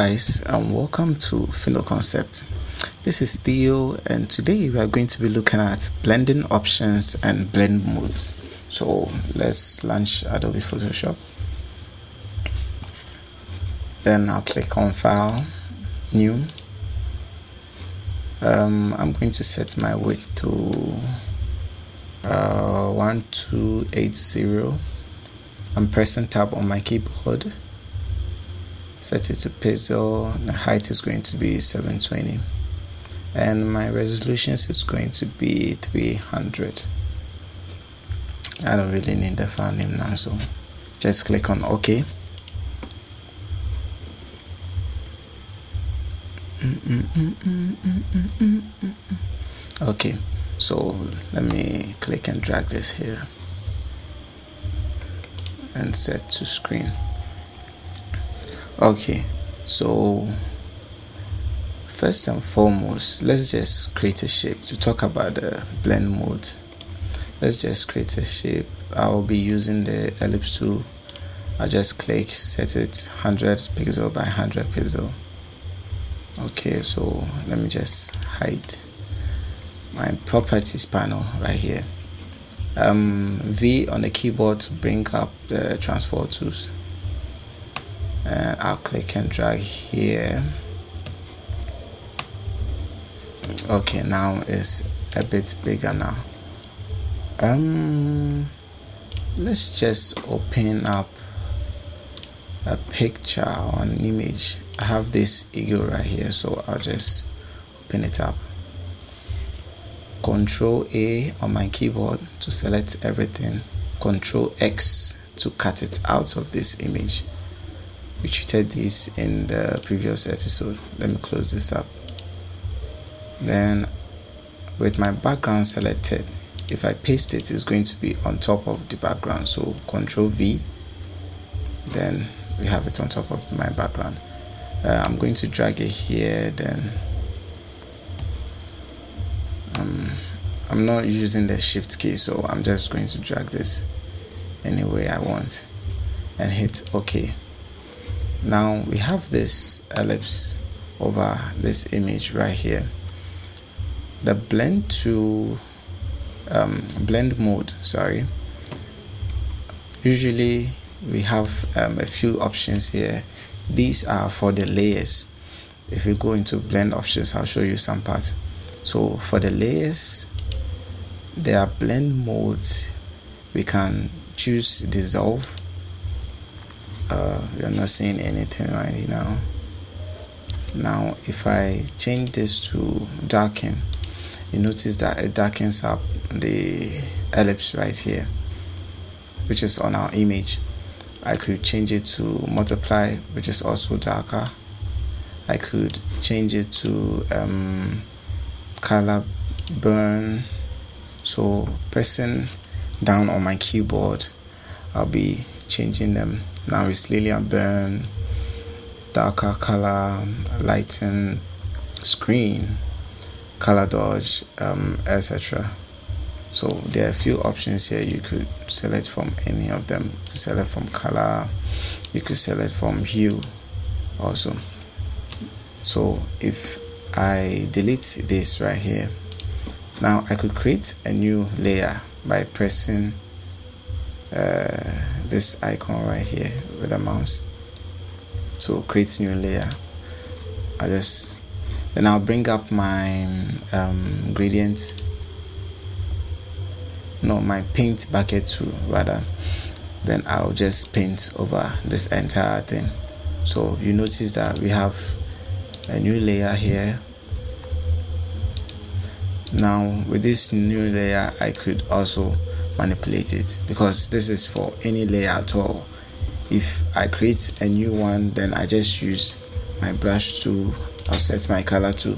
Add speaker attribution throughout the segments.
Speaker 1: guys, and welcome to Philo Concept. This is Theo, and today we are going to be looking at blending options and blend modes. So let's launch Adobe Photoshop. Then I'll click on File, New. I'm going to set my width to 1280. I'm pressing Tab on my keyboard. Set it to pixel. The height is going to be 720, and my resolutions is going to be 300. I don't really need the file name now, so just click on OK. Okay, so let me click and drag this here and set to screen. Okay, so first and foremost, let's just create a shape. To talk about the blend mode, let's just create a shape. I'll be using the ellipse tool. I'll just click, set it 100 pixel by 100 pixel. Okay, so let me just hide my properties panel right here. V on the keyboard to bring up the transfer tools, and I'll click and drag here. Okay, now it's a bit bigger now. Let's just open up a picture or an image. I have this eagle right here, so I'll just open it up. Control A on my keyboard to select everything. Control X to cut it out of this image. We treated this in the previous episode. Let me close this up. Then with my background selected, if I paste it, it's going to be on top of the background. So Control V, then we have it on top of my background. I'm going to drag it here. Then I'm not using the shift key, so I'm just going to drag this any way I want and hit OK. Now we have this ellipse over this image right here. The blend mode, usually we have a few options here. These are for the layers. If you go into blend options, I'll show you some parts. So for the layers, there are blend modes. We can choose dissolve. You're not seeing anything right now. Now if I change this to darken, you notice that it darkens up the ellipse right here, which is on our image. I could change it to multiply, which is also darker. I could change it to color burn. So pressing down on my keyboard, I'll be changing them. Now it's Lilian burn, darker color, lighten, screen, color dodge, etc. So there are a few options here. You could select from any of them. You could select from color, you could select from hue also. So if I delete this right here, now I could create a new layer by pressing this icon right here with a mouse. So create new layer. Then I'll bring up my gradients. No, my paint bucket tool rather. Then I'll just paint over this entire thing. So you notice that we have a new layer here. Now with this new layer, I could also manipulate it, because this is for any layer at all. If I create a new one, then I just use my brush tool. I'll set my color to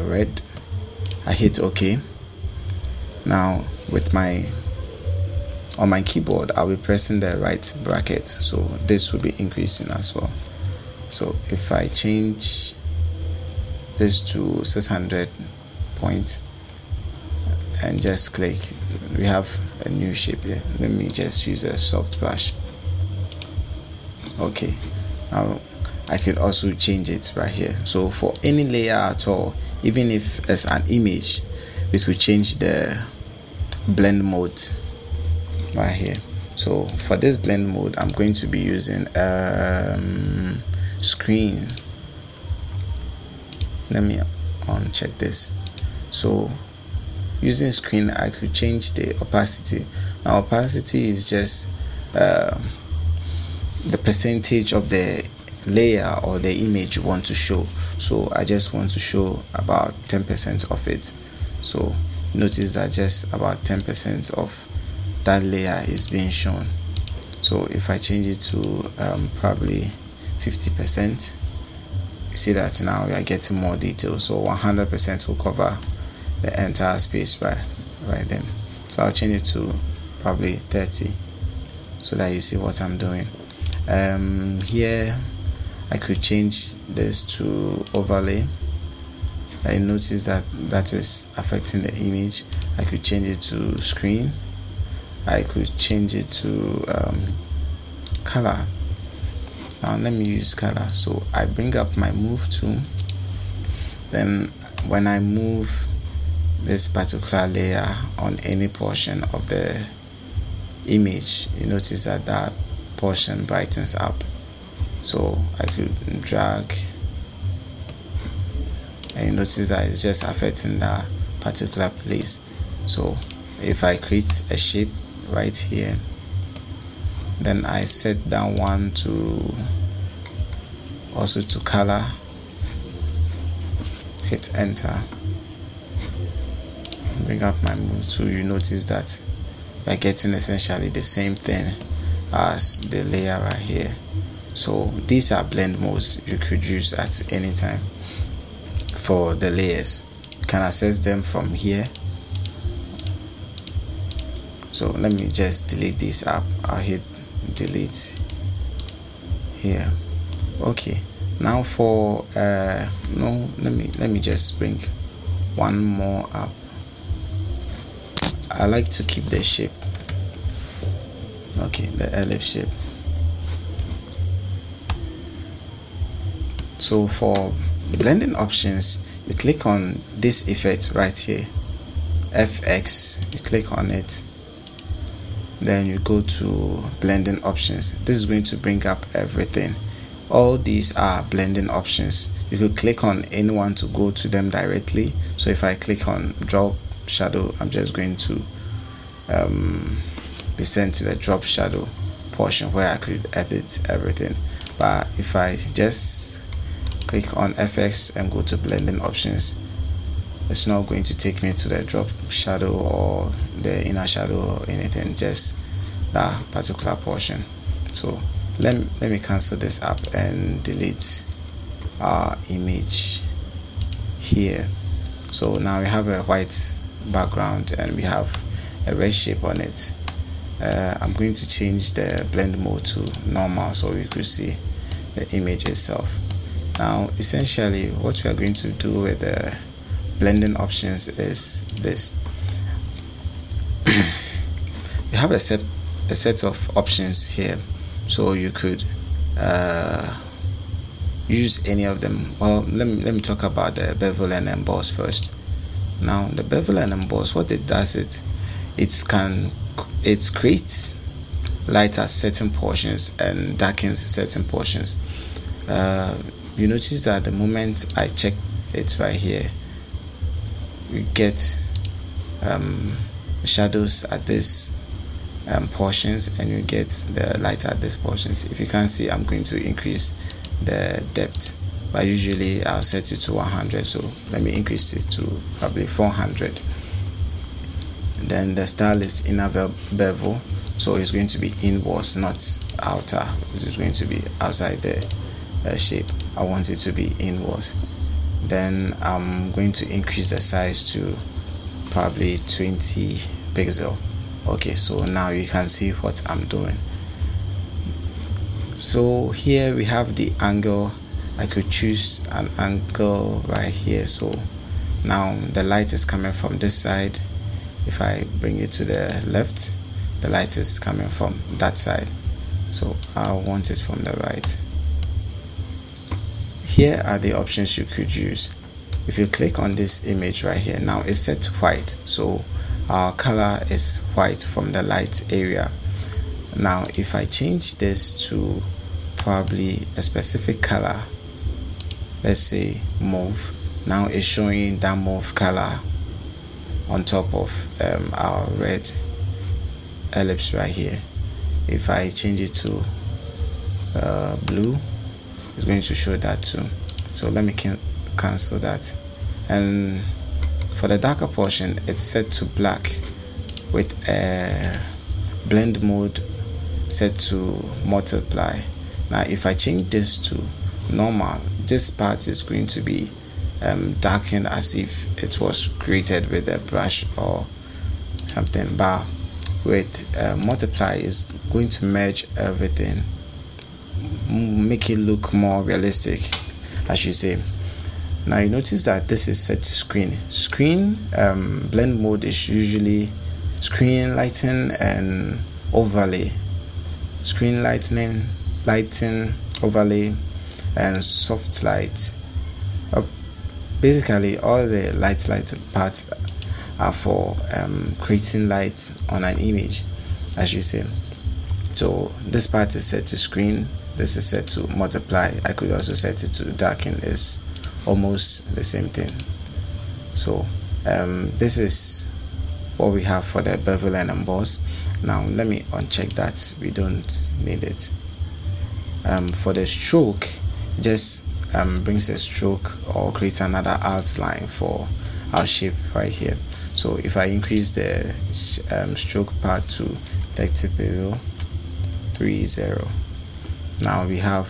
Speaker 1: red. I hit OK. Now on my keyboard, I'll be pressing the right bracket, so this will be increasing as well. So if I change this to 600 points and just click, we have a new shape here. Let me just use a soft brush. Okay, now I could also change it right here. So for any layer at all, even if it's an image, we could change the blend mode right here. So for this blend mode, I'm going to be using screen. Let me uncheck this. So using screen, I could change the opacity. Now opacity is just the percentage of the layer or the image you want to show. So I just want to show about 10% of it. So notice that just about 10% of that layer is being shown. So if I change it to probably 50%, you see that now we are getting more detail. So 100% will cover the entire space right then. So I'll change it to probably 30 so that you see what I'm doing. Here I could change this to overlay. I notice that is affecting the image. I could change it to screen. I could change it to color. Now let me use color. So I bring up my move tool. Then when I move this particular layer on any portion of the image, you notice that that portion brightens up. So I could drag, and you notice that it's just affecting that particular place. So if I create a shape right here, then I set that one to also to color, hit enter, bring up my move tool, you notice that you're getting essentially the same thing as the layer right here. So these are blend modes you could use at any time for the layers. You can access them from here. So let me just delete this app. I'll hit delete here. Okay, now for no, let me just bring one more up. I like to keep the shape. Okay, the ellipse shape. So for blending options, you click on this effect right here, FX, you click on it, then you go to blending options. This is going to bring up everything. All these are blending options. You could click on anyone to go to them directly. So if I click on drop shadow, I'm just going to be sent to the drop shadow portion where I could edit everything. But if I just click on FX and go to blending options, it's not going to take me to the drop shadow or the inner shadow or anything, just that particular portion. So let me cancel this app and delete our image here. So now we have a white background and we have a red shape on it. I'm going to change the blend mode to normal so we could see the image itself. Now essentially what we are going to do with the blending options is this. We have a set of options here, so you could use any of them. Well, let me talk about the bevel and emboss first. Now the bevel and emboss, what it does, it creates light at certain portions and darkens certain portions. You notice that the moment I check it right here, we get shadows at this portions, and you get the light at this portions. If you can't see, I'm going to increase the depth, but usually I'll set it to 100. So let me increase it to probably 400. Then the style is inner bevel, so it's going to be inwards, not outer. It is going to be outside the shape. I want it to be inwards. Then I'm going to increase the size to probably 20 pixel. Okay, so now you can see what I'm doing. So here we have the angle. I could choose an angle right here. So now the light is coming from this side. If I bring it to the left, the light is coming from that side. so I want it from the right. Here are the options you could use. If you click on this image right here, now it's set to white, so our color is white from the light area. Now if I change this to probably a specific color, let's say mauve, now it's showing that mauve color on top of our red ellipse right here. If I change it to blue, it's going to show that too. So let me cancel that. And for the darker portion, it's set to black with a blend mode set to multiply. Now if I change this to normal, this part is going to be darkened as if it was created with a brush or something, but with multiply is going to merge everything, make it look more realistic, as you say. Now you notice that this is set to screen. Blend mode is usually screen lighting and overlay. Screen lighting, overlay, and soft light. Basically all the light parts are for creating light on an image, as you say. So this part is set to screen, this is set to multiply. I could also set it to darken. Is almost the same thing. So this is what we have for the bevel and emboss. Now let me uncheck that, we don't need it. For the stroke, just brings a stroke or creates another outline for our shape right here. So if I increase the stroke part to 30 now we have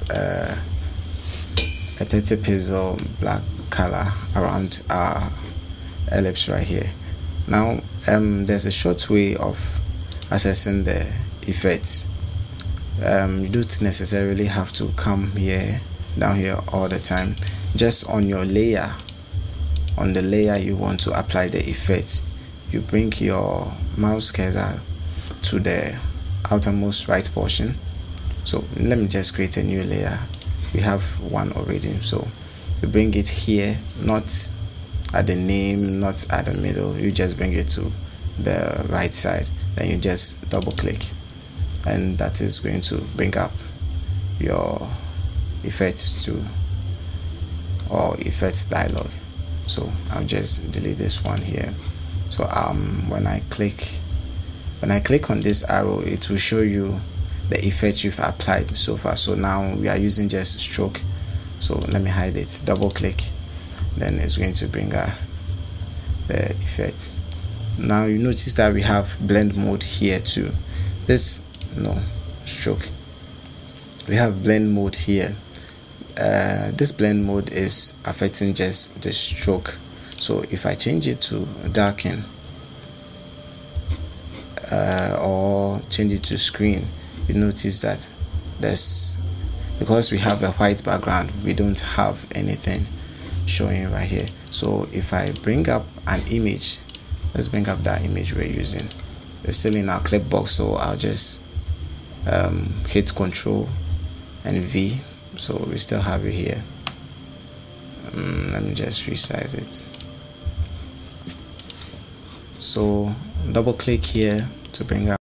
Speaker 1: a 30 pixel black color around our ellipse right here. Now there's a short way of accessing the effects. You don't necessarily have to come down here all the time. Just on your layer, on the layer you want to apply the effect, you bring your mouse cursor to the outermost right portion. So let me just create a new layer. We have one already, so you bring it here, not at the name, not at the middle. You just bring it to the right side, then you just double click, and that is going to bring up your effect to or effects dialog. So I'll just delete this one here. So when I click on this arrow, it will show you the effect you've applied so far. So now we are using just stroke, so let me hide it, double click, then it's going to bring us the effect. Now you notice that we have blend mode here too. Stroke, we have blend mode here. This blend mode is affecting just the stroke. So if I change it to darken or change it to screen, you notice that because we have a white background, we don't have anything showing right here. So if I bring up an image, let's bring up that image we're using. We're still in our clip box, so I'll just hit Ctrl and V, so we still have it here. Let me just resize it. So double click here to bring up